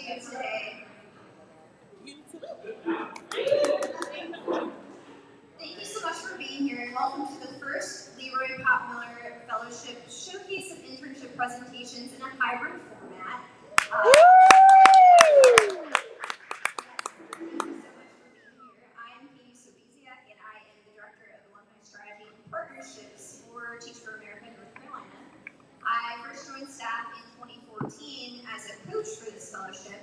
you today. Thank you so much for being here, and welcome to the first Leroy Pop Miller Fellowship Showcase of Internship Presentations in a hybrid format. Thank you so much for being here. I am Katie Sobiziak, and I am the Director of Alumni Strategy and Partnerships for Teach for America North Carolina. I first joined staff in 2014 as a coach for this fellowship.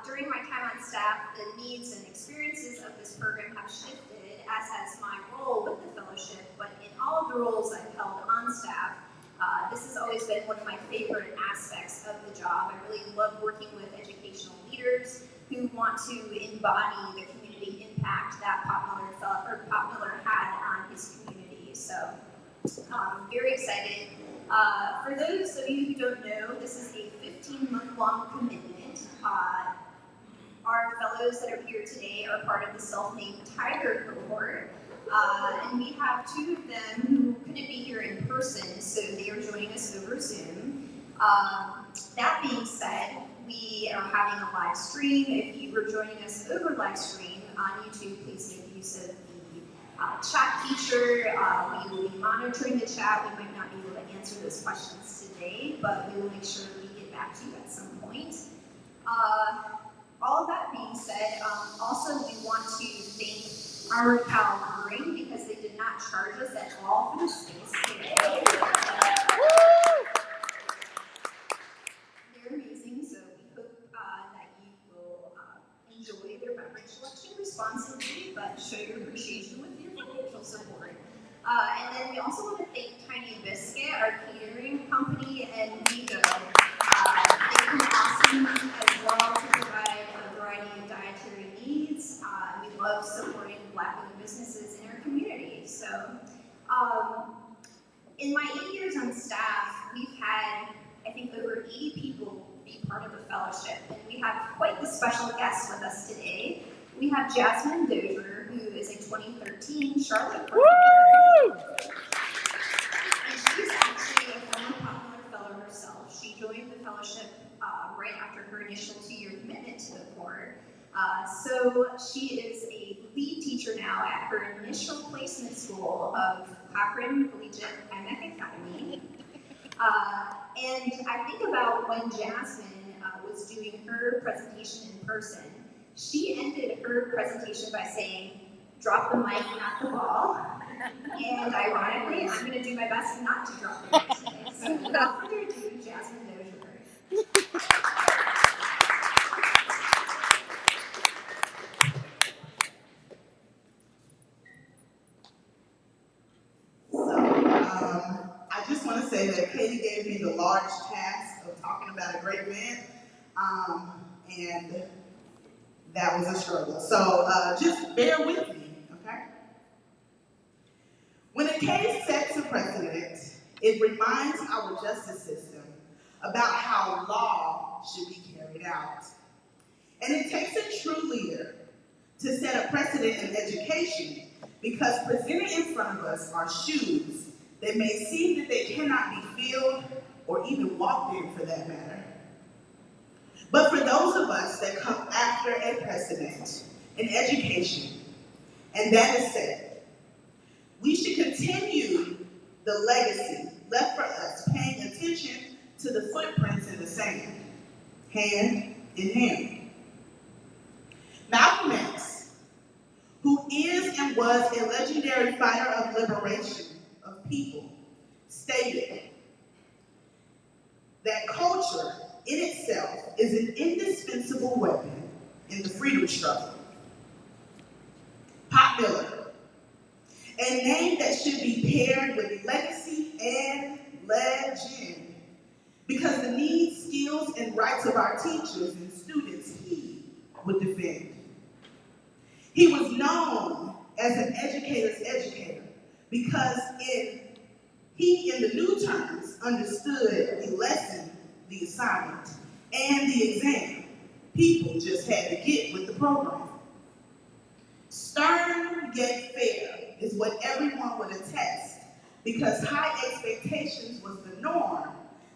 During my time on staff, the needs and experiences of this program have shifted, as has my role with the fellowship, but in all of the roles I've held on staff, this has always been one of my favorite aspects of the job. I really love working with educational leaders who want to embody the community impact that Pop Miller had on his community. So I'm very excited. For those of you who don't know, this is a 15-month-long commitment. Our fellows that are here today are part of the self-named Tiger cohort, and we have two of them who couldn't be here in person, so they are joining us over Zoom. That being said, we are having a live stream. If you were joining us over live stream on YouTube, please make use of the chat feature. We will be monitoring the chat. We might not be able to answer those questions today, but we will make sure we get back to you at some point. All of that being said, also we want to thank Armored Pal Brewing because they did not charge us at all for the space today. They're amazing, so we hope that you will enjoy their beverage selection responsibly, but show your appreciation with your financial support. And then we also want to thank Tiny Biscuit, our catering company, and Vigo. They've been awesome as well to provide a variety of dietary needs. We love supporting Black-owned businesses in our community. So, in my 8 years on staff, we've had, I think, over 80 people be part of the fellowship, and we have quite the special guest with us today. We have Jasmine Dozier, who is a 2013 Charlotte Professor. And she's actually a former Pop Miller Fellow herself. She joined the fellowship right after her initial 2-year commitment to the court. So she is a lead teacher now at her initial placement school of Cochran Collegiate IMEC Academy. And I think about when Jasmine was doing her presentation in person, she ended her presentation by saying, "Drop the mic, not the ball." And ironically, I'm going to do my best not to drop the mic today. So without further ado, Jasmine Dozier. I just want to say that Katie gave me the large task of talking about a great man, and that was a struggle. So just bear with me, okay? When a case sets a precedent, it reminds our justice system about how law should be carried out. And it takes a true leader to set a precedent in education because presented in front of us are shoes that may seem that they cannot be filled or even walked in for that matter. But for those of us that come after a precedent in education, and that is set, we should continue the legacy left for us, paying attention to the footprints in the sand, hand in hand. Malcolm X, who is and was a legendary fighter of liberation of people, stated that culture in itself is an indispensable weapon in the freedom struggle. Pop Miller, a name that should be paired with legacy and legend, because the needs, skills, and rights of our teachers and students he would defend. He was known as an educator's educator because he, in the new terms, understood the lesson, the assignment, and the exam. People just had to get with the program. Stern yet fair is what everyone would attest, because high expectations was the norm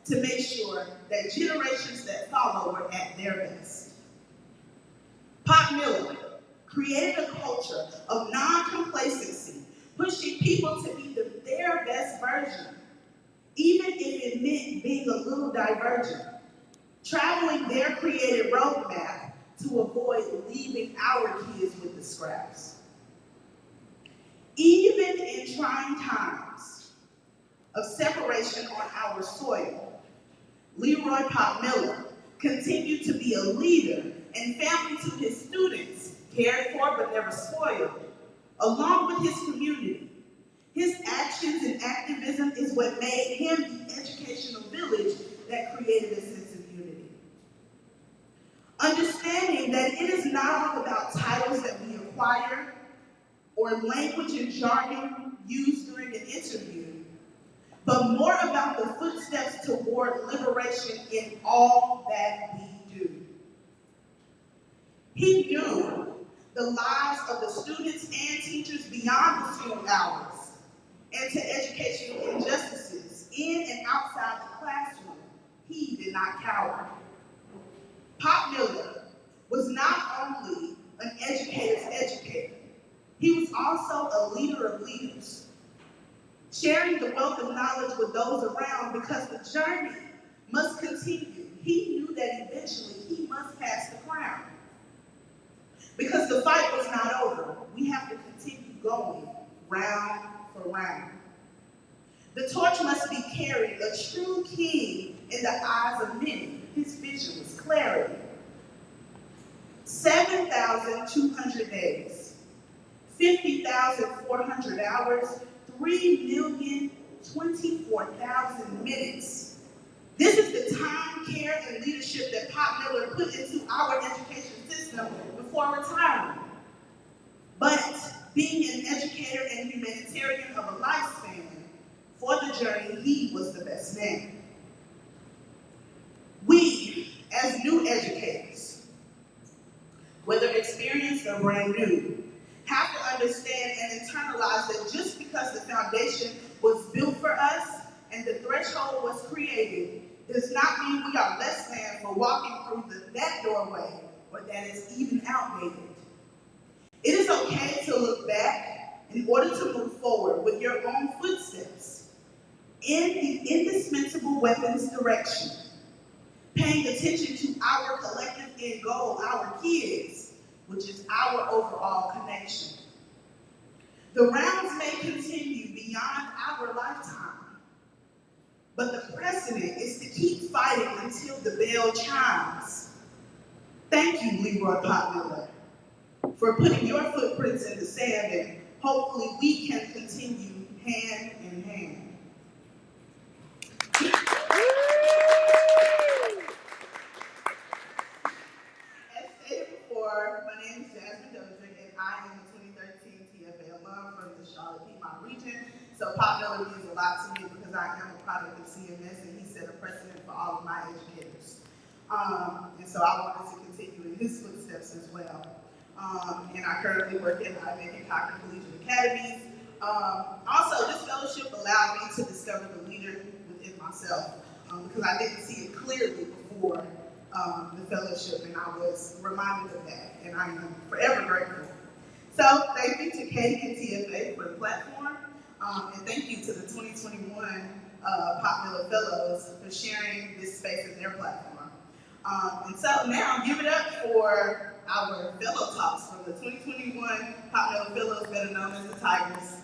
to make sure that generations that follow were at their best. Pop Miller created a culture of non-complacency, pushing people to be their best version, even if it meant being a little divergent, traveling their creative roadmap to avoid leaving our kids with the scraps. Even in trying times of separation on our soil, Leroy Pop Miller continued to be a leader and family to his students, cared for but never spoiled, along with his community. His actions and activism is what made him the educational village that created a sense of unity. Understanding that it is not all about titles that we acquire or language and jargon used during an interview, but more about the footsteps toward liberation in all that we do. He knew the lives of the students and teachers beyond the school hours and to educational injustices in and outside the classroom. He did not cower. Pop Miller was not only an educator's educator, he was also a leader of leaders, sharing the wealth of knowledge with those around because the journey must continue. He knew that eventually he must pass the crown. Because the fight was not over. We have to continue going round for round. The torch must be carried, a true king in the eyes of many. His vision was clarity. 7,200 days, 50,400 hours, 3,024,000 minutes. This is the time, care, and leadership that Pop Miller put into our education system before retiring. But being an educator and humanitarian of a lifespan, for the journey, he was the best man. We, as new educators, whether experienced or brand new, have to understand and internalize that just because the foundation was built for us and the threshold was created does not mean we are less than for walking through that doorway or that it's even outdated. It is okay to look back in order to move forward with your own footsteps in the indispensable weapons direction, paying attention to our collective end goal, our kids, which is our overall connection. The rounds may continue beyond our lifetime, but the precedent is to keep fighting until the bell chimes. Thank you, Leroy Pop Miller, for putting your footprints in the sand, and hopefully we can continue hand in hand. As stated before, my name is Jasmine Dozier, and I am a 2013 TFA alum from the Charlotte-Piedmont region. So Pop Miller means a lot to me because I am a product of CMS, and he set a precedent for all of my educators. And so I wanted to continue in his footsteps as well. And I currently work at IMEC and Cochran Collegiate Academies. Also, this fellowship allowed me to discover the leader within myself because I didn't see it clearly before the fellowship, and I was reminded of that, and I am forever grateful. So thank you to Katie and TFA for the platform, and thank you to the 2021 Pop Miller Fellows for sharing this space as their platform. And so now give it up for our fellow talks from the 2021 Pop Miller Fellows, better known as the Tigers.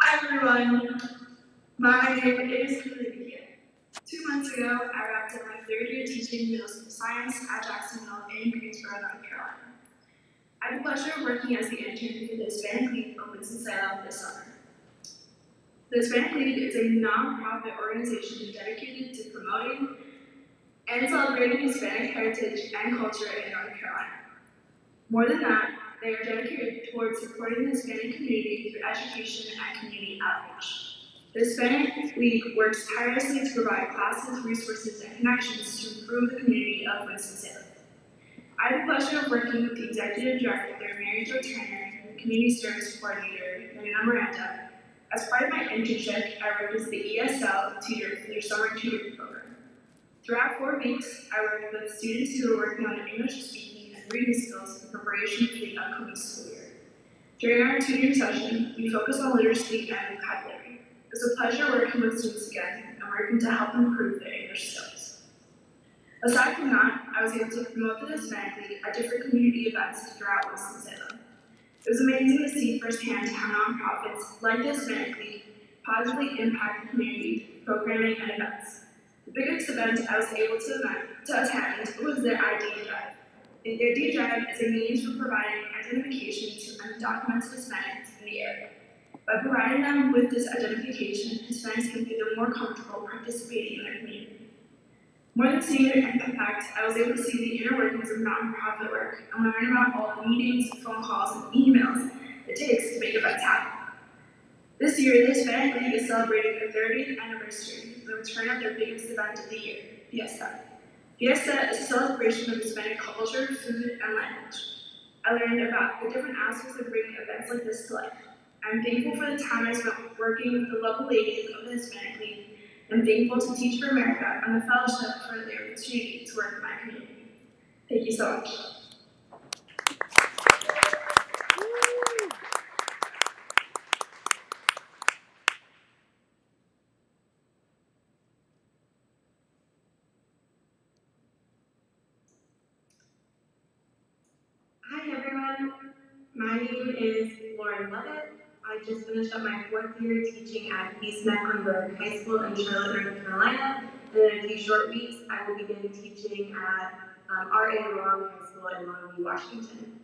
Hi everyone, my name is Olivia. 2 months ago, I wrapped up my 3rd year teaching middle school science at Jacksonville in Greensboro, North Carolina. I had the pleasure of working as the intern for the Hispanic League of Winston-Salem this summer. The Hispanic League is a non-profit organization dedicated to promoting and celebrating Hispanic heritage and culture in North Carolina. More than that, they are dedicated towards supporting the Hispanic community through education and community outreach. The Hispanic League works tirelessly to provide classes, resources, and connections to improve the community of Winston-Salem. I had the pleasure of working with the Executive Director, Mary Jo Turner, and the Community Service Coordinator, Marina Miranda. As part of my internship, I worked as the ESL tutor for their summer tutoring program. Throughout 4 weeks, I worked with students who were working on English speaking and reading skills in preparation for the upcoming school year. During our tutoring session, we focused on literacy and vocabulary. It was a pleasure working with students again and working to help improve their English skills. Aside from that, I was able to promote the Hispanic League at different community events throughout Winston-Salem. It was amazing to see firsthand how nonprofits like the Hispanic League positively impact the community, programming, and events. The biggest event I was able to attend was their ID Drive. Their ID Drive is a means for providing identification to undocumented Hispanics in the area. By providing them with this identification, Hispanics can feel more comfortable participating in their community. More than seeing their impact, I was able to see the inner workings of nonprofit work and learn about all the meetings, phone calls, and emails it takes to make events happen. This year, the Hispanic League is celebrating their 30th anniversary with the return of their biggest event of the year, Fiesta. Fiesta is a celebration of Hispanic culture, food, and language. I learned about the different aspects of bringing events like this to life. I'm thankful for the time I spent working with the local ladies of the Hispanic League. I'm thankful to Teach for America and the Fellowship for the opportunity to work in my community. Thank you so much. Hi everyone, my name is Lauren Levitt. I just finished up my 4th year teaching at East Mecklenburg High School in Charlotte, North Carolina, and in a few short weeks I will begin teaching at R.A. Long High School in Longview, Washington.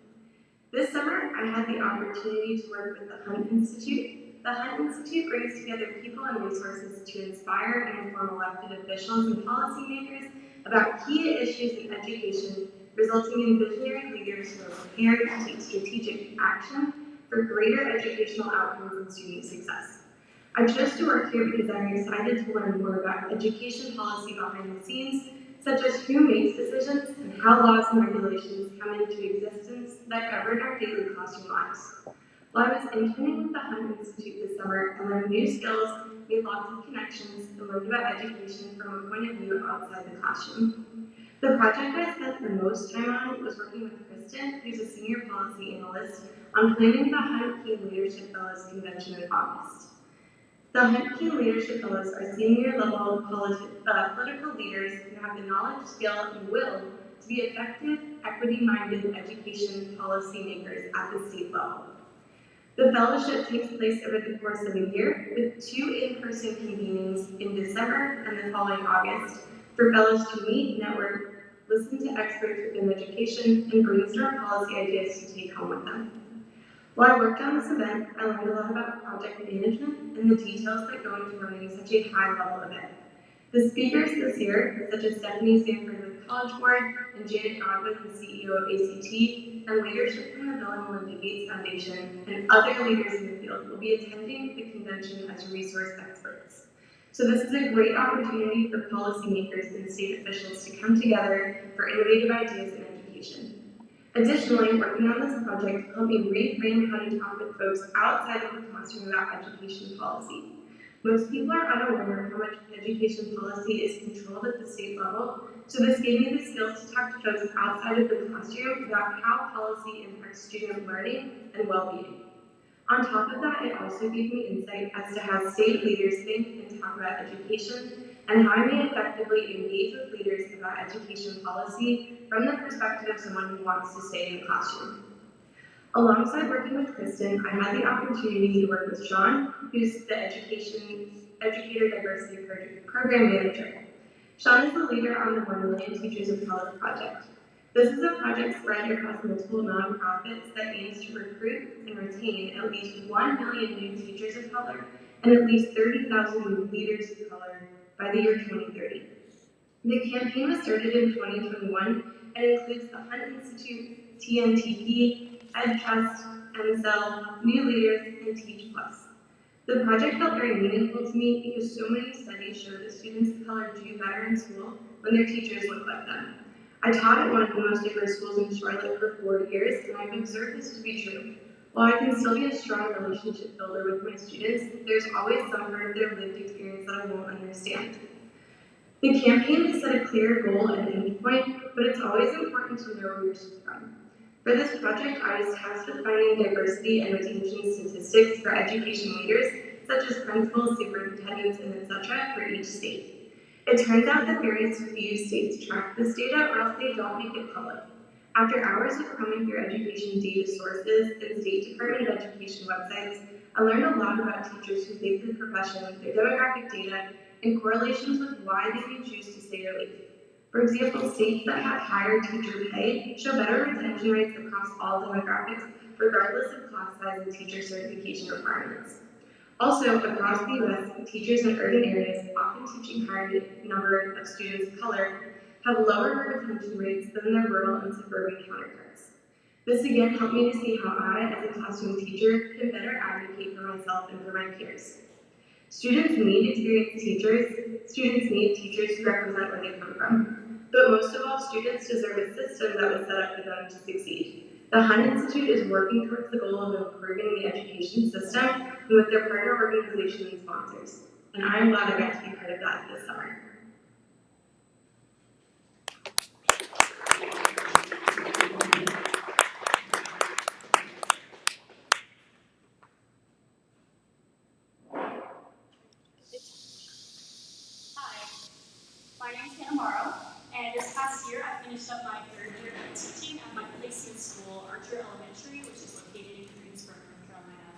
This summer I had the opportunity to work with the Hunt Institute. The Hunt Institute brings together people and resources to inspire and inform elected officials and policymakers about key issues in education, resulting in visionary leaders who are prepared to take strategic action for greater educational outcomes and student success. I chose to work here because I'm excited to learn more about education policy behind the scenes, such as who makes decisions and how laws and regulations come into existence that govern our daily classroom lives. While I was interning with the Hunt Institute this summer, I learned new skills, made lots of connections, and learned about education from a point of view outside the classroom. The project I spent the most time on was working with Kristen, who's a senior policy analyst, on planning the Hunt Key Leadership Fellows Convention in August. The Hunt Key Leadership Fellows are senior-level political leaders who have the knowledge, skill, and will to be effective, equity-minded education policymakers at the state level. The fellowship takes place over the course of a year, with 2 in-person convenings in December and the following August for fellows to meet, network, listen to experts within education, and brainstorm policy ideas to take home with them. While I worked on this event, I learned a lot about project management and the details that go into running such a high-level event. The speakers this year, such as Stephanie Sanford with College Board and Janet Godwin, the CEO of ACT, and leadership from the Bill and Melinda Gates Foundation, and other leaders in the field will be attending the convention as resource experts. So this is a great opportunity for policymakers and state officials to come together for innovative ideas in education. Additionally, working on this project helped me reframe how to talk with folks outside of the classroom about education policy. Most people are unaware of how much education policy is controlled at the state level, so this gave me the skills to talk to folks outside of the classroom about how policy impacts student learning and well-being. On top of that, it also gave me insight as to how state leaders think and talk about education, and how I may effectively engage with leaders about education policy from the perspective of someone who wants to stay in the classroom. Alongside working with Kristen, I had the opportunity to work with Sean, who's the Educator Diversity Program Manager. Sean is the leader on the 1 Million Teachers of Color project. This is a project spread across multiple nonprofits that aims to recruit and retain at least 1 million new teachers of color and at least 30,000 new leaders of color by the year 2030. The campaign was started in 2021 and includes the Hunt Institute, TNTP, EdTrust, MSL, New Leaders, and Teach Plus. The project felt very meaningful to me because so many studies show that students of color do better in school when their teachers look like them. I taught at one of the most diverse schools in Charlotte for 4 years, and I've observed this to be true. While I can still be a strong relationship builder with my students, there's always some part of their lived experience that I won't understand. The campaign has set a clear goal and endpoint, but it's always important to know where you're from. For this project, I was tasked with finding diversity and retention statistics for education leaders, such as principals, superintendents, and etc. for each state. It turns out that very few states track this data, or else they don't make it public. After hours of combing through education data sources and State Department of Education websites, I learned a lot about teachers who face the profession, their demographic data, and correlations with why they may choose to stay or leave. For example, states that have higher teacher pay show better retention rates across all demographics, regardless of class size and teacher certification requirements. Also, across the U.S., teachers in urban areas, often teaching higher number of students of color, have lower retention rates than their rural and suburban counterparts. This again helped me to see how I, as a classroom teacher, can better advocate for myself and for my peers. Students need experienced teachers. Students need teachers who represent where they come from. But most of all, students deserve a system that was set up for them to succeed. The Hunt Institute is working towards the goal of improving the education system and with their partner organizations and sponsors. And I'm glad I got to be part of that this summer. My name's Hannah Morrow, and this past year I finished up my 3rd year of teaching at my placement school, Archer Elementary, which is located in Greensboro, North Carolina.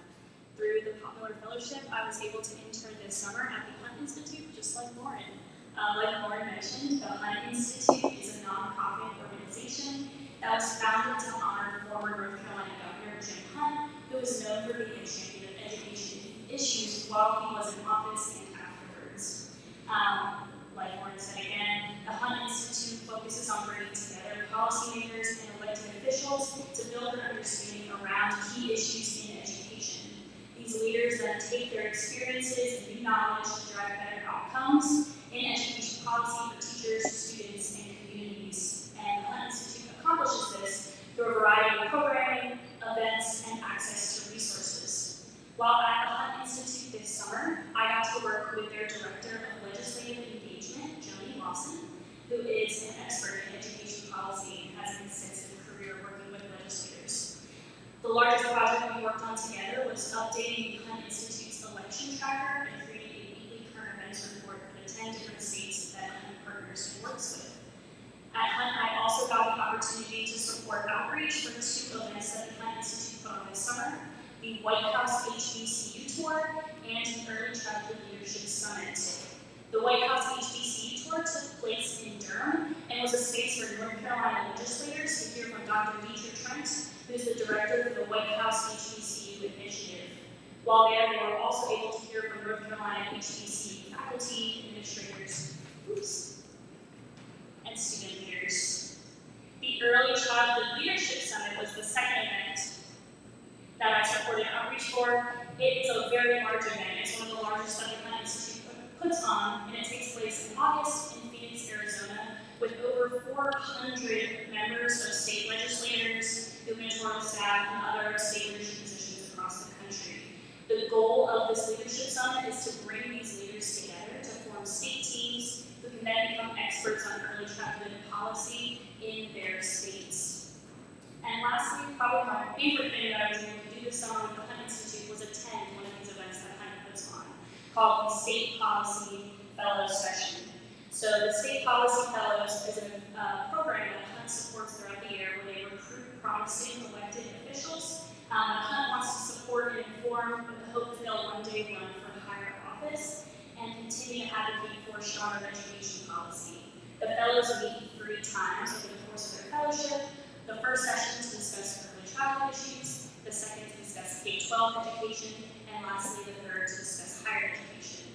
Through the Popular Fellowship, I was able to intern this summer at the Hunt Institute, just like Lauren. Like Lauren mentioned, the Hunt Institute is a nonprofit organization that was founded to honor former North Carolina Governor Jim Hunt, who is known for being a champion of education issues while he was in office and afterwards. Like Lauren said again, the Hunt Institute focuses on bringing together policymakers and elected officials to build an understanding around key issues in education. These leaders then take their experiences and new knowledge to drive better outcomes in education policy for teachers, students, and communities. And the Hunt Institute accomplishes this through a variety of programming, events, and access to resources. While at the Hunt Institute this summer, I got to work with their Director of Legislative Engagement, Joni Lawson, who is an expert in education policy and has an extensive career working with legislators. The largest project we worked on together was updating the Hunt Institute's election tracker and creating a weekly current events report for the 10 different states that Hunt partners and works with. At Hunt, I also got the opportunity to support outreach for 2 events that the Hunt Institute put on this summer: the White House HBCU Tour and the Early Childhood Leadership Summit. The White House HBCU Tour took place in Durham and was a space for North Carolina legislators to hear from Dr. Dietrich Trent, who is the director for the White House HBCU Initiative. While there, they were also able to hear from North Carolina HBCU faculty, administrators, and student leaders. The Early Childhood Leadership Summit was the second event that I supported outreach for. It is a very large event. It's one of the largest that the Hunt Institute puts on, and it takes place in August in Phoenix, Arizona, with over 400 members of state legislators, gubernatorial staff, and other state leadership positions across the country. The goal of this leadership summit is to bring these leaders together to form state teams who can then become experts on early childhood policy in their states. And lastly, probably my favorite thing that I was able to do this summer with the Hunt Institute was attend one of these events that Hunt puts on, called the State Policy Fellows Session. So the State Policy Fellows is a program that Hunt supports throughout the year where they recruit promising elected officials. Hunt wants to support and inform with the hope that they'll one day run for higher office and continue to advocate for stronger education policy. The fellows meet 3 times over the course of their fellowship. The first session to discuss early childhood issues, the second to discuss K-12 education, and lastly the third to discuss higher education.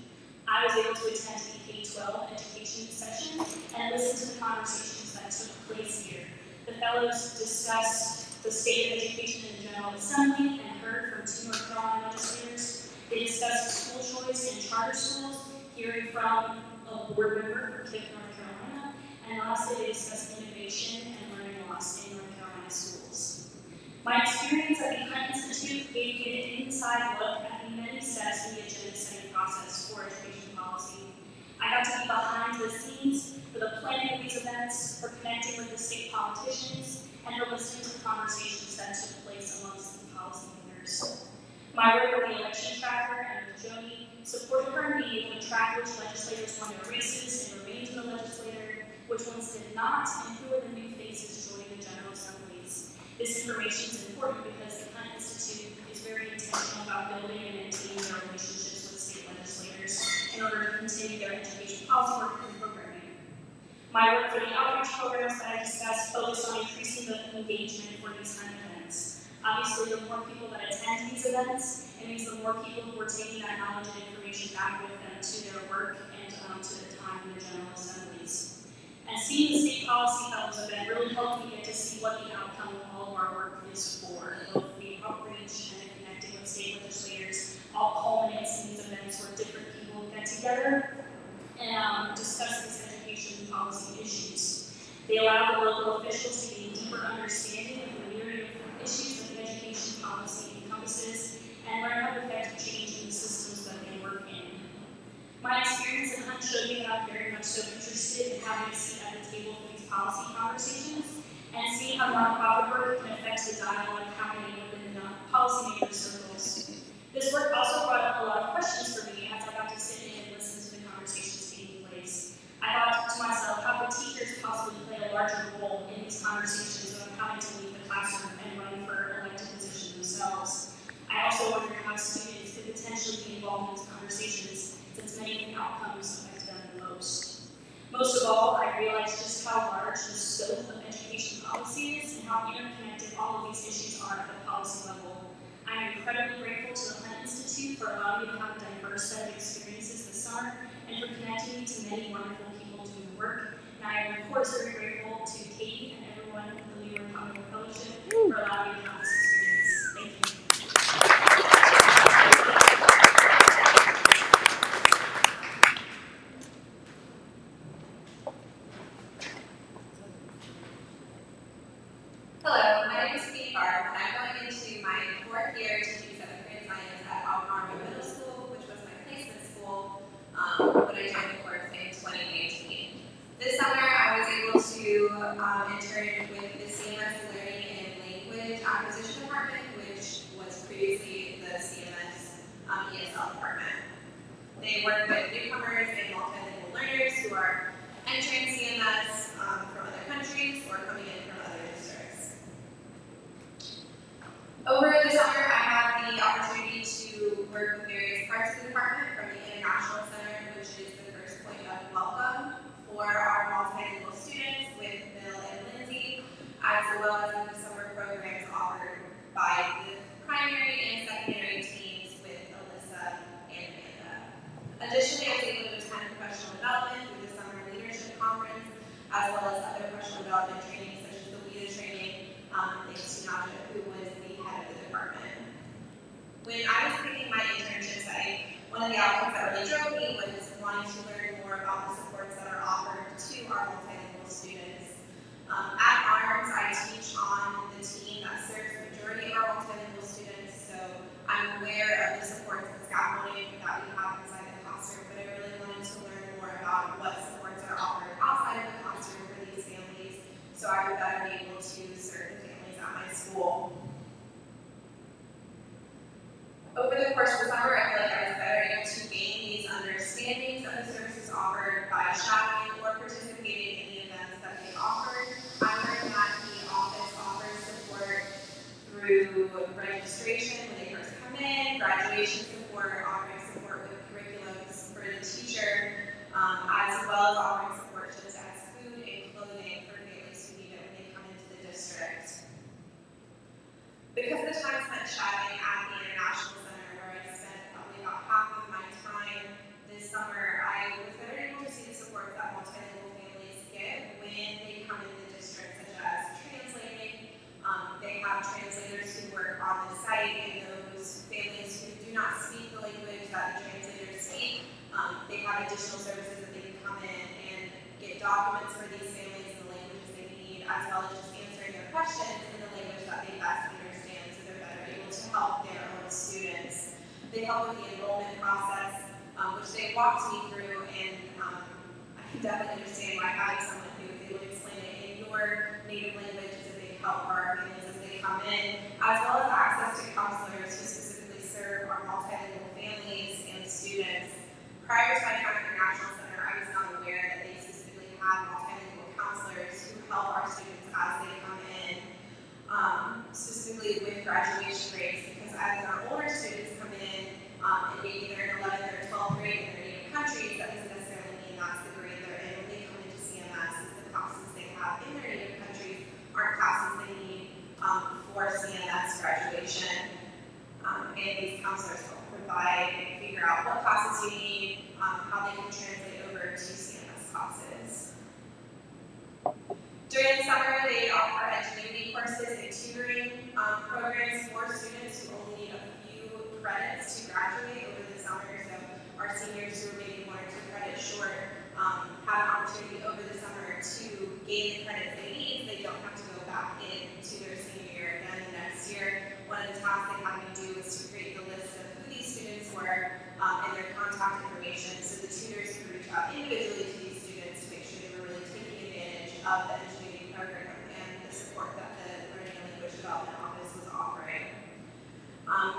I was able to attend the K-12 education session and listen to the conversations that took place here. The fellows discussed the state of education in the General Assembly and heard from 2 North Carolina legislators. They discussed school choice in charter schools, hearing from a board member from North Carolina, and lastly, they discussed innovation and learning loss in North Carolina schools. My experience at the Hunt Institute gave me an inside look at the many steps in the agenda-setting process for education policy. I got to be behind the scenes for the planning of these events, for connecting with the state politicians, and for listening to the conversations that took place amongst the policy leaders. My work with the election tracker and with Jody supported her in being able to track which legislators won their races and remained in the legislature, which ones did not, and who are the new faces joining the General Assemblies. This information is important because the Hunt Institute is very intentional about building and maintaining their relationships with state legislators in order to continue their education policy work and programming. My work for the outreach programs that I discussed focused on increasing the engagement for these kind of events. Obviously, the more people that attend these events, it means the more people who are taking that knowledge and information back with them to their work and to the time in the General Assemblies. And seeing the State Policy Fellows event really helped me get to see what the outcome of all of our work is for, both the outreach and the connecting with state legislators all culminates in these events where different people get together and discuss these education policy issues. They allow the local officials to gain deeper understanding of the myriad of issues that the education policy encompasses and learn how to affect change in the systems that they work in. My experience at Hunt showed me that I'm very much so interested in having a seat at the table for these policy conversations and seeing how nonprofit work can affect the dialogue happening within the policymaker circles. This work also brought up a lot of questions for me as I got to sit in and listen to the conversations taking place. I thought to myself, how could teachers possibly play a larger role in these conversations without having to leave the classroom and run for elected positions themselves? I also wondered how students could potentially be involved in these conversations, since many of the outcomes affect them the most. Most of all, I realized just how large the scope of education policy is and how interconnected all of these issues are at the policy level. I am incredibly grateful to the Hunt Institute for allowing me to have a diverse set of experiences this summer and for connecting me to many wonderful people doing the work. And I am, of course, very grateful to Katie and everyone at the LPM Fellowship for allowing me to have this experience. Thank you. Hello, my name is Katie Barb, and I'm going into my 4th year teaching 7th grade science at Albemarle Middle School, which was my placement school when I joined the course in 2019. This summer, I was able to intern with the CMS Learning and Language Acquisition Department, which was previously the CMS ESL department. They work with newcomers and multilingual learners who are entering CMS from other countries or coming in from other districts. Over the summer, I had the opportunity to work with various parts of the department, from the International Center, which is the first point of welcome for our multilingual students with Bill and Lindsay, as well as the summer programs offered by the primary and secondary teams with Alyssa and Amanda. Additionally, I was able to attend professional development through the Summer Leadership Conference, as well as other professional development training, such as the WIDA training, thanks to Naja, who was the head of the department. When I was picking my internship setting, one of the outcomes that really drove me was wanting to learn more about the supports that are offered to our multilingual students. At ARMS, I teach on the team that serves the majority of our multilingual students, so I'm aware of the supports and scaffolding that we have inside the classroom, but I really wanted to learn more about what supports are offered outside of the classroom for these families, so I would better be able to serve the families at my school. Over the course of the summer, I feel like I was better able to gain these understandings of the services offered by shadowing or participating in the events that they offered. I learned that the office offers support through registration when they first come in, graduation support, offering support with additional services that they can come in and get documents for these families in the languages they need, as well as just answering their questions in the language that they best understand, so they're better able to help their own students. They help with the enrollment process, which they walked me through, and I can definitely understand why having someone who is able to explain it in your native language is a big help for our families as they come in, as well as access to counselors who specifically serve our multilingual families and students. Prior to my time at the National Center, I was not aware that they specifically have multilingual counselors who help our students as they come in, specifically with graduation rates, because as our older students come in, and maybe they're in 11th or 12th grade in their native countries, that doesn't necessarily mean that's the grade they're in when they come into CMS, is the classes they have in their native countries aren't classes they need for CMS graduation. And these counselors help provide and figure out what classes you need, how they can translate over to CMS classes. During the summer, they offer ingenuity courses and tutoring programs for students who only need a few credits to graduate over the summer. So our seniors who are maybe 1 or 2 credits short have an opportunity over the summer to gain the credits they need. They don't have to go back into their senior year again the next year. One of the tasks they had me do was to create the list of who these students were and their contact information, so the tutors could reach out individually to these students to make sure they were really taking advantage of the engineering program and the support that the Learning and Language Development Office was offering.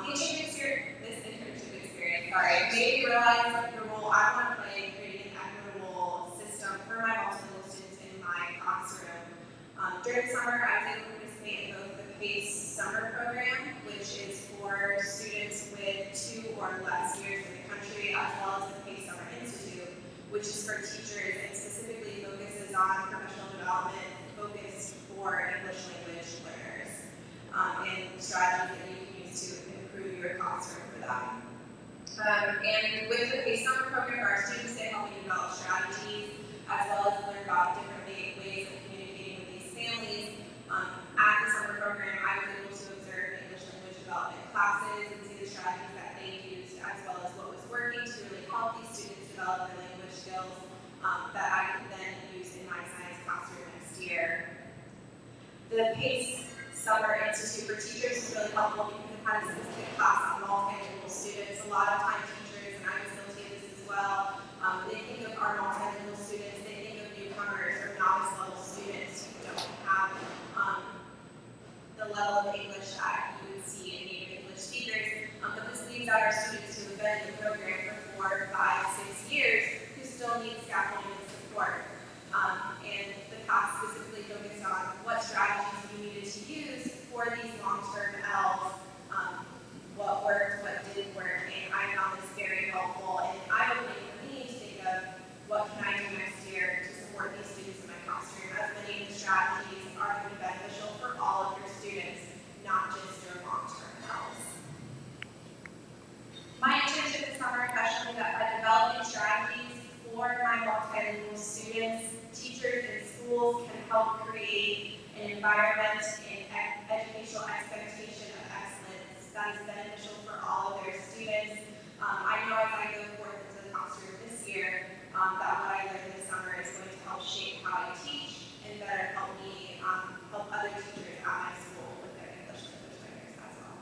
This internship experience, made me realize the role I want to play in creating an equitable system for my multilingual students in my classroom. During the summer, I was able to participate in both the PACE summer program, which is for students with 2 or less years in the country, as well as the PACE Summer Institute, which is for teachers and specifically focuses on professional development focused for English language learners and strategies that you can use to improve your classroom for them. And with the PACE Summer program, our students, they help me develop strategies as well as learn about different ways of communicating with these families. At the summer program, I was able to observe English language development classes and see the strategies that they used, as well as what was working to really help these students develop their language skills that I could then use in my science classroom next year. The PACE Summer Institute for Teachers is really helpful because it had a specific class on multilingual students. A lot of time teachers, and I was guilty of this as well, they think of our multilingual students, they think of newcomers or novice level students who don't have the level of English that you would see in native English speakers, but this leaves out our students who have been in the program for 4, 5, 6 years who still need scaffolding and support. And the class specifically focused on what strategies you needed to use for these long-term Ls, what worked, what didn't work, and I found this very helpful and eye-opening for me to think of what can I do next year to support these students in my classroom, as many of the strategies are going to be beneficial for all of your students, not just your long-term Ls. My internship this summer especially that by developing strategies for my multilingual students, teachers and schools can help create an environment and educational expectation of excellence that is beneficial for all of their students. I know as I go forth into the classroom this year, that what I learned this summer is going to help shape how I teach and better help me help other teachers at my school with their English language learners as well.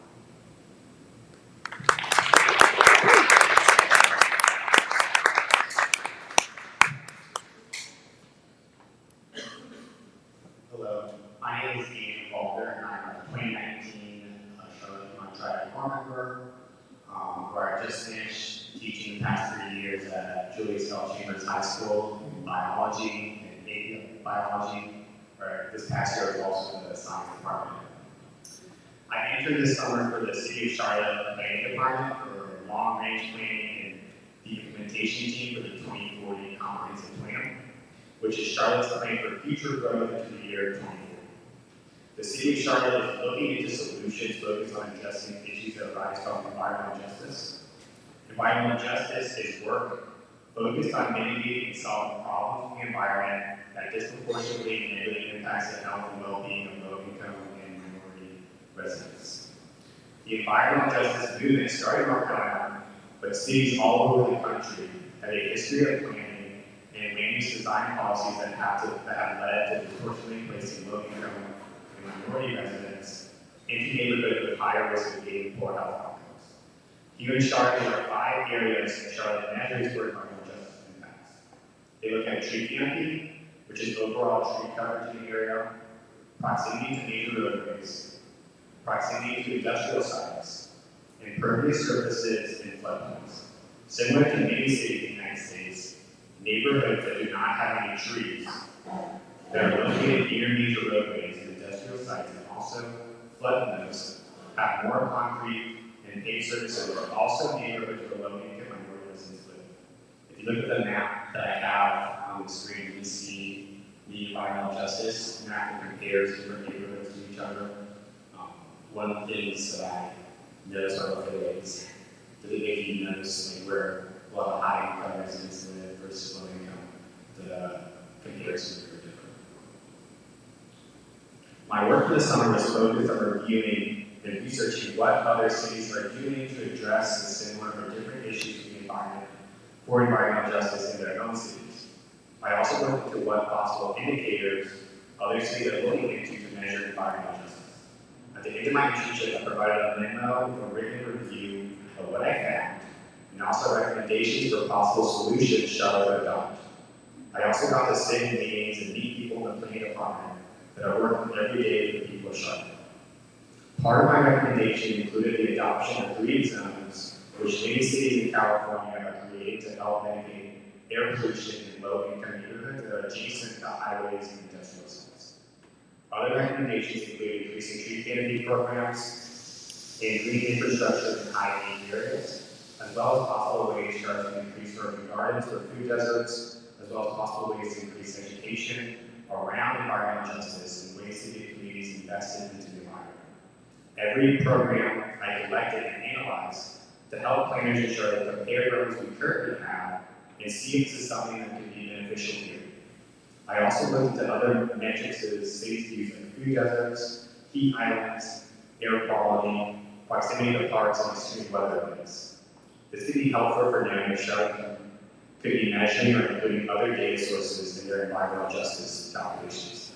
Hello, my name is Ian Falker, and I'm a 2019 Charlotte Untitled member, where I just finished teaching the past 3 years at Julius L. Chambers High School in biology and AP biology, where this past year I was also in the science department. I entered this summer for the City of Charlotte Planning Department for long-range planning and the implementation team for the 2040 Comprehensive Plan, which is Charlotte's plan for future growth into the year 2040. The City of Charlotte is looking into solutions focused on addressing issues that arise from environmental justice. Environmental justice is work focused on mitigating and solving problems in the environment that disproportionately negatively impacts the health and well-being of low-income and minority residents. The environmental justice movement started in North Carolina, but but cities all over the country have a history of planning and land use design policies that have led to disproportionately placing low-income and minority residents into neighborhoods with higher risk of getting poor health outcomes. Here in Charlotte, there are 5 areas that Charlotte measures for environmental justice impacts. They look at tree canopy, which is overall tree coverage in the area, proximity to major roadways, proximity to industrial sites, impervious surfaces, and floodplains. Similar to many cities in the United States, neighborhoods that do not have any trees that are located near major roadways and industrial sites and also floodplains have more concrete and paved surfaces, but also neighborhoods where low-income minority residents live. If you look at the map that I have on the screen, you see the environmental justice map that compares different neighborhoods to each other. One of the things that I notice are affiliates. If you notice like where a lot of high-income residents live versus low-income, the comparisons are very different. My work for the summer was focused on reviewing and researching what other cities are doing to address the similar or different issues in the environment for environmental justice in their own cities. I also looked into what possible indicators other cities are looking into to measure environmental justice. At the end of my internship, I provided a memo with a written review of what I found, and also recommendations for possible solutions Charlotte would adopt. I also got to sit in meetings and meet people in the planning department that are working every day with the people of Charlotte. Part of my recommendation included the adoption of green zones, which many cities in California have created to help mitigate air pollution in low-income neighborhoods that are adjacent to highways and industrial sites. Other recommendations include increasing tree canopy programs and green infrastructure in high-need areas, as well as possible ways to increase urban gardens or food deserts, as well as possible ways to increase education around environmental justice and ways to get communities invested into the environment. Every program I collected and analyzed to help planners in Charlotte compare programs we currently have and see if this is something that can be beneficial here. I also looked into other metrics of the city's use like food deserts, heat islands, air quality, proximity to parks, and extreme weather events. This could be helpful for knowing if Charlotte could be measuring or including other data sources in their environmental justice calculations.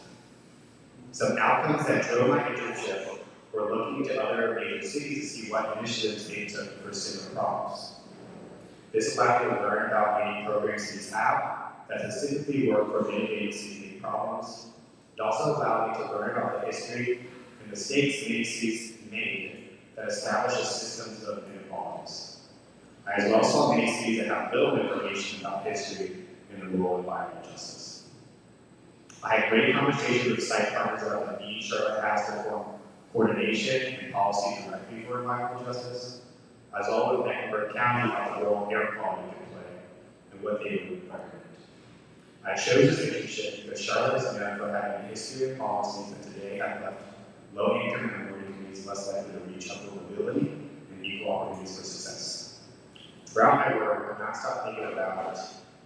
Some outcomes that drove my internship were looking to other major cities to see what initiatives they took for similar problems. This allowed me to learn about many programs cities have that specifically work for mitigating city problems. It also allowed me to learn about the history and mistakes many cities made that established systems of inequalities. I as well saw many cities that have little information about history and the role of environmental justice. I had great conversations with site partners about the need Charlotte has to form coordination and policy directly for environmental justice, as well as Mecklenburg County about the role air quality can play and what they would recommend. I chose this internship because Charlotte is known for having a history of policies that today have left low-income and minority communities less likely to reach upward mobility and equal opportunities for success. Throughout my work, I have not stopped thinking about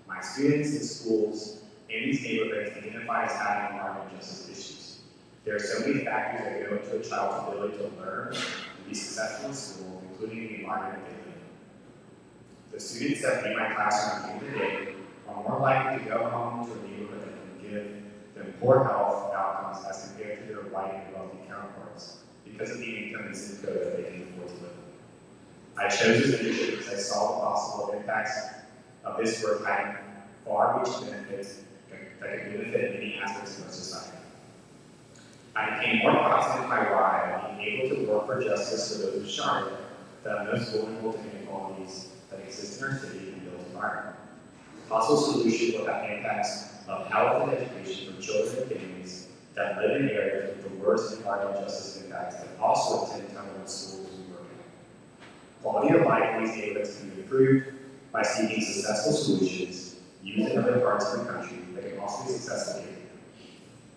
my students in schools and these neighborhoods identify as having environmental justice issues. There are so many factors that go into a child's ability to learn and be successful in school, including the environment they live in. The students that leave my classroom at the end of the day are more likely to go home to a neighborhood that can give them poor health outcomes as compared to their white and wealthy counterparts because of the income and zip code that they can afford to live in. I chose this internship because I saw the possible impacts of this work having far-reaching benefits that can benefit many aspects of our society. I became more positive in my why of being able to work for justice for those in Charlotte that are most vulnerable to inequalities that exist in our city and built environment. Possible solutions will have impacts of health and education for children and families that live in areas with the worst environmental justice impacts that also attend government schools we work in. Quality of life in these neighborhoods can be improved by seeking successful solutions used in other parts of the country that can also be successful here.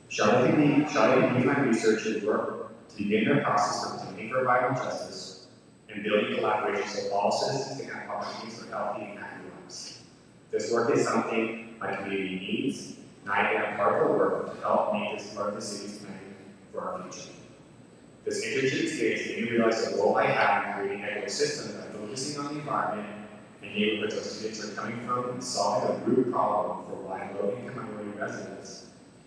Charlotte can use my research and work to begin their process of campaigning for environmental justice and building collaboration so all citizens can have opportunities for healthy and happy lives. This work is something my community needs, and I am a part of the work to help make this part of the city's plan for our future. This internship experience made me realize the role I have in creating equitable systems by focusing on the environment and neighborhoods our students are coming from and solving a root problem for why low-income minority residents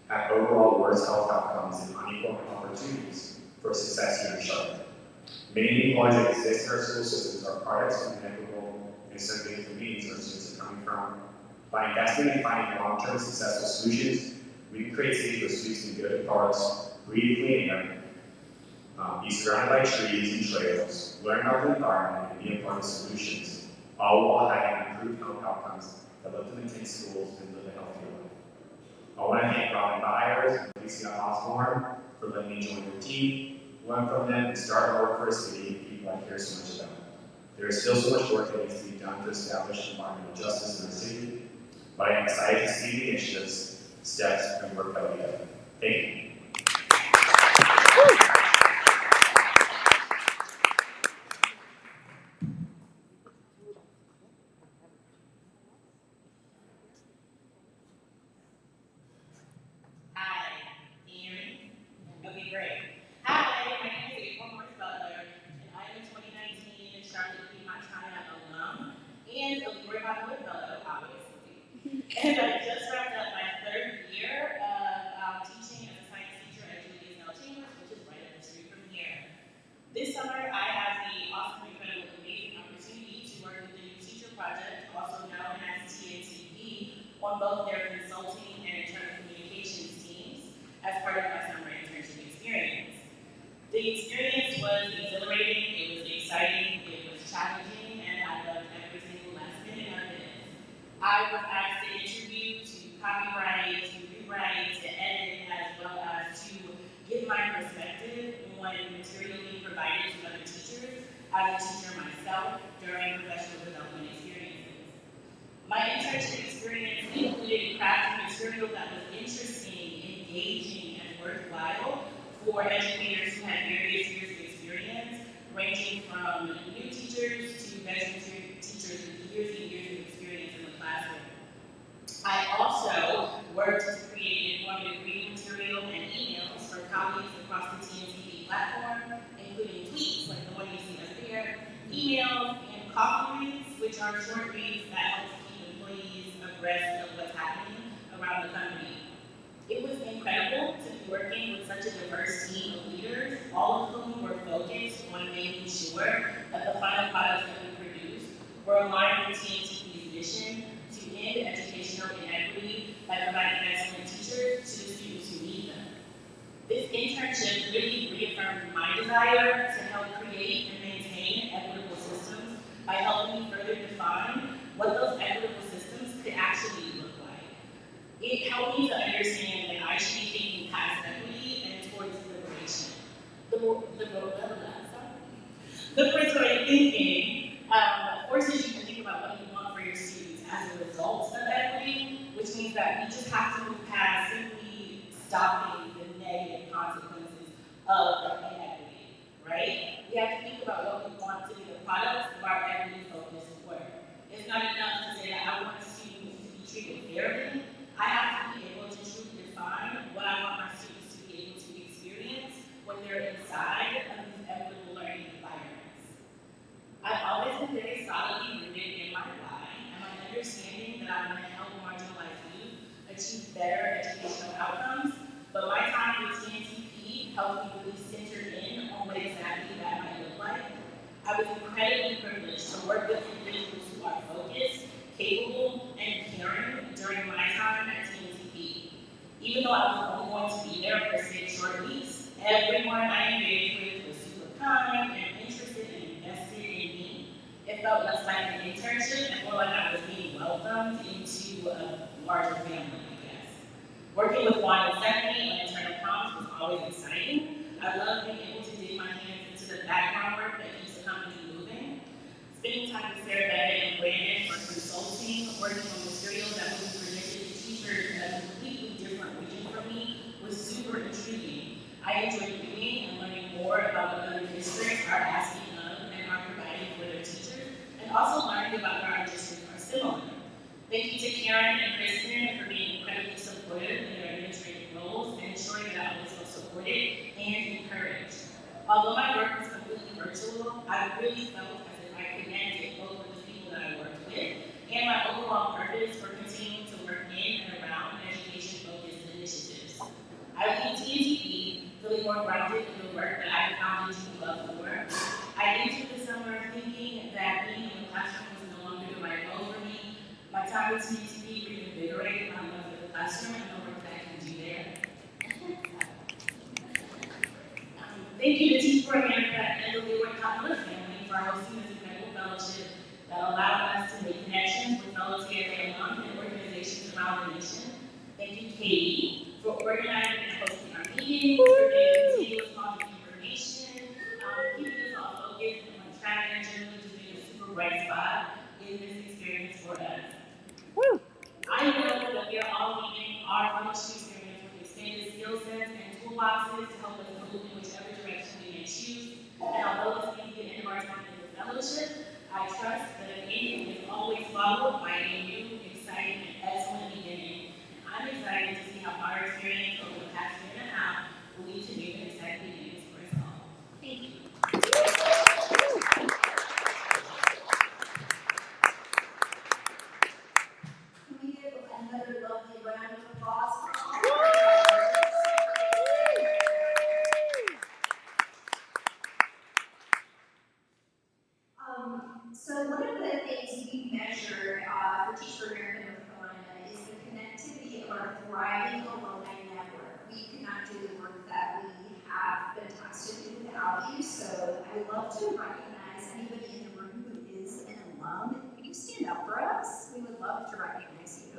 have overall worse health outcomes and unequal opportunities for success here in Charlotte. Many inequalities that exist in our school systems are products of inequitable and segregated communities our students are coming from. By investing in finding long-term successful solutions, we can create cities where students can go to parks, breathe clean air, be surrounded by trees and trails, learn about the environment, and be a part of solutions, all while having improved health outcomes that let them attend schools and live a healthier life. I want to thank Robin Byers and Alicia Osborne for letting me join your team, learn from them, and start our work for a city and people I care so much about. There is still so much work that needs to be done to establish environmental justice in our city, but I am excited to see the initiatives, steps, and work that we have. Thank you. Okay, great. Hi, my name is April Morris Butler, and I am a 2019 Charlotte Piedmont Triad alum and a Leroy Butler Fellow, obviously. And I just wrapped up my third year of teaching as a science teacher at Julia's L. Chambers, which is right up the street from here. This summer, I have the awesome, incredible, amazing opportunity to work with the New Teacher Project, also known as TNTP, on both their consulting and internal communications teams as part of my summer internship experience. The experience was exhilarating, it was exciting, it was challenging, and I loved every single last minute of it. I was asked to interview, to copyright, to rewrite, to edit, as well as to give my perspective on material being provided to other teachers as a teacher myself during professional development experiences. My internship experience included crafting material that was interesting, engaging, and worthwhile for educators who had various years of experience, ranging from new teachers to veteran teachers with years and years of experience in the classroom. I also worked to create informative reading material and emails for colleagues across the TNTP platform, including tweets like the one you see up there, emails, and coffee reads, which are short reads that help keep employees abreast of what's happening around the company. It was incredible to be working with such a diverse team of leaders, all of whom were focused on making sure that the final products that we produced were aligned with TNTP's mission to end educational inequity by providing excellent teachers to the students who need them. This internship really reaffirmed my desire to help create and maintain equitable systems by helping me further define what those equitable systems could actually look like. It helped me to understand that I should be thinking past equity and towards liberation. Liberatory thinking forces you to think about what you want for your students as a result of equity, which means that we just have to move past simply stopping the negative consequences of inequity, right? We have to think about what we want to be the products of our equity-focused work. It's not enough to say that I want students to be treated fairly. I have to be able to truly define what I want my students to be able to experience when they're inside of these equitable learning environments. I've always been very solidly rooted in my why and my understanding that I'm going to help marginalized youth achieve better educational outcomes, but my time with TNTP helped me really center in on what exactly that might look like. I was incredibly privileged to work with individuals who are focused, capable, and caring during my time at TNTP. Even though I was only going to be there for 6 short weeks, everyone I engaged with was super kind and interested and invested in me. It felt less like an internship and more like I was being welcomed into a larger family, I guess. Working with Juan and Stephanie on internal comms was always exciting. I love being able to dig my hands into the background work that keeps the company moving. Spending time with Sarah Bennett and Brandon for consulting, working on materials that would be presented to teachers in a completely different region from me was super intriguing. I enjoyed reading and learning more about what other districts are asking of and are providing for their teachers, and also learning about where our districts are similar. Thank you to Karen and Kristen for being incredibly supportive in their administrative roles and ensuring that I was feel supported and encouraged. Although my work was completely virtual, I really felt as if I connected both with the people that I worked with with, and my overall purpose for continuing to work in and around education-focused initiatives. I leave TNTP feeling more grounded in the work that I found a deep love for. I entered the summer thinking that being in the classroom was no longer the right goal for me. My time with TNTP reinvigorated my love for the classroom and the work that I can do there. Thank you to Teach for America and the Leroy Coppola family for hosting this incredible fellowship that allowed us to make connections with fellow TFA alum and organizations around the nation. Thank you, Katie, for organizing and hosting our meetings, for being continuous contact information, keeping us all focused and on track, and generally just being a super bright spot in this experience for us. I know that we are all leaving our fellowship experience with expanded skill sets and toolboxes to help us move in whichever direction we may choose. And although this may be the end of our time in the fellowship, I trust that an ending is always followed by a new, exciting, and excellent beginning. And I'm excited to see how our experience over the past year and a half will lead to new and exciting beginnings for us all. Thank you. Can we give another lovely round of applause for all of our members? So one of the things we measure for Teach for America North Carolina is the connectivity of our thriving alumni network. We cannot do the work that we have been tasked to do without you, so I would love to recognize anybody in the room who is an alum. Could you stand up for us? We would love to recognize you.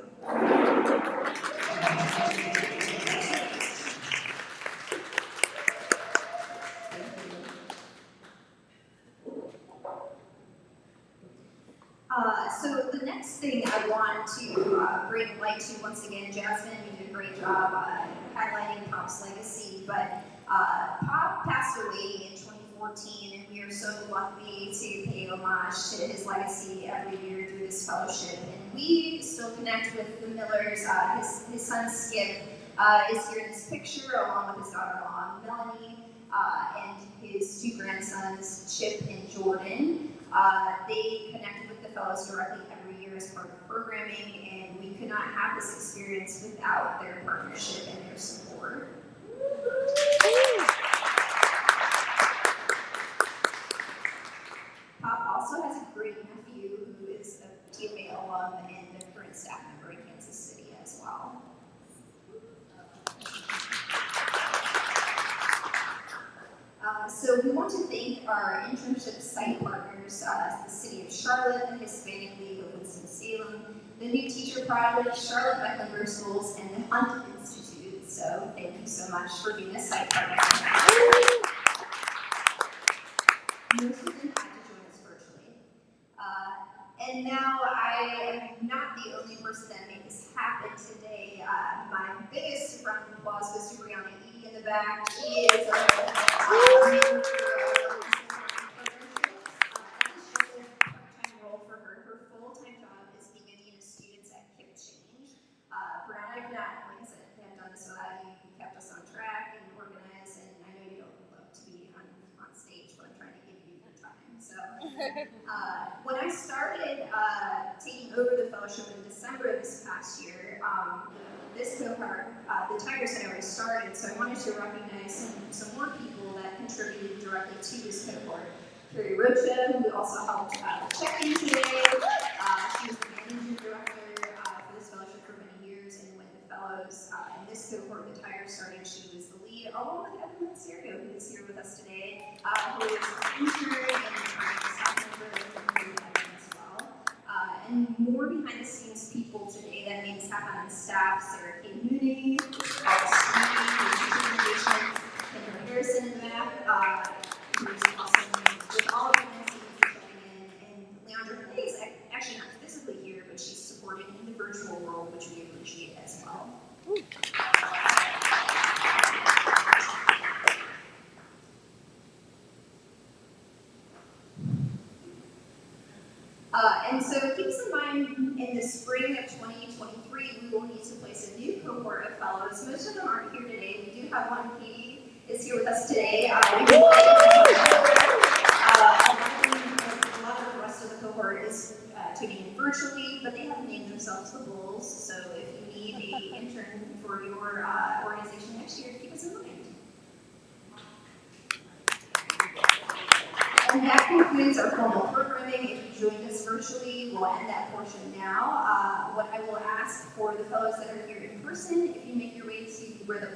So the next thing I want to bring light to, once again, Jasmine, you did a great job highlighting Pop's legacy, but Pop passed away in 2014, and we are so lucky to pay homage to his legacy every year through this fellowship. And we still connect with the Millers. His son Skip is here in this picture, along with his daughter-in-law Melanie, and his two grandsons Chip and Jordan. They connected with the fellows directly every year as part of programming, and we could not have this experience without their partnership and their support. Pop also has a great nephew who is a TFA alum and a current staff member in Kansas City as well. So we want to thank our internship site partners, the City of Charlotte, the Hispanic League of Winston-Salem, the New Teacher Project, Charlotte Mecklenburg Schools, and the Hunt Institute. So thank you so much for being a site partner. Most of them had to join us virtually. And now I am not the only person that made this happen today. My biggest round of applause goes to Brianna E. in the back. She is a manager of partnerships. This is just a part-time role for her. Her full-time job is being a dean of students at Kip Change. Brianna, I could not, like I said, have done this without you. You kept us on track and organized, and I know you don't love to be on stage, but I'm trying to give you your time. So when I started taking over the fellowship in December of this past year, this cohort, the Tigers had already started, so I wanted to recognize some more people that contributed directly to this cohort. Carrie Rocha, who also helped check-in today. She was the managing director for this fellowship for many years, and when the fellows in this cohort, the Tigers started, she was the lead, along with Evan Serio, who is here with us today, who is an intern and staff member as well. And more behind-the-scenes people today that made this happen on staff: Sarah K. Mooney, Kendra Harrison in the back, who's awesome with all of the behind-the-scenes checking in, and Leandra Hay is actually not physically here, but she's supporting in the virtual world, which we appreciate as well. And so keep this in mind, in the spring of 2023, we will need to place a new cohort of fellows. Most of them aren't here today. We do have one. Katie is here with us today. A lot of the rest of the cohort is taking virtual And that concludes our formal programming. If you joined us virtually, we'll end that portion now. What I will ask for the fellows that are here in person, if you make your way to where the